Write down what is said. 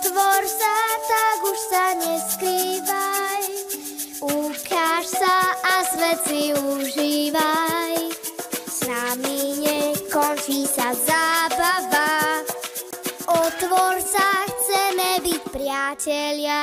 Otvor sa, tak už sa neskrývaj, ukáž sa a svet si užívaj. S nami nekončí sa zábava, otvor sa, chceme byť priatelia.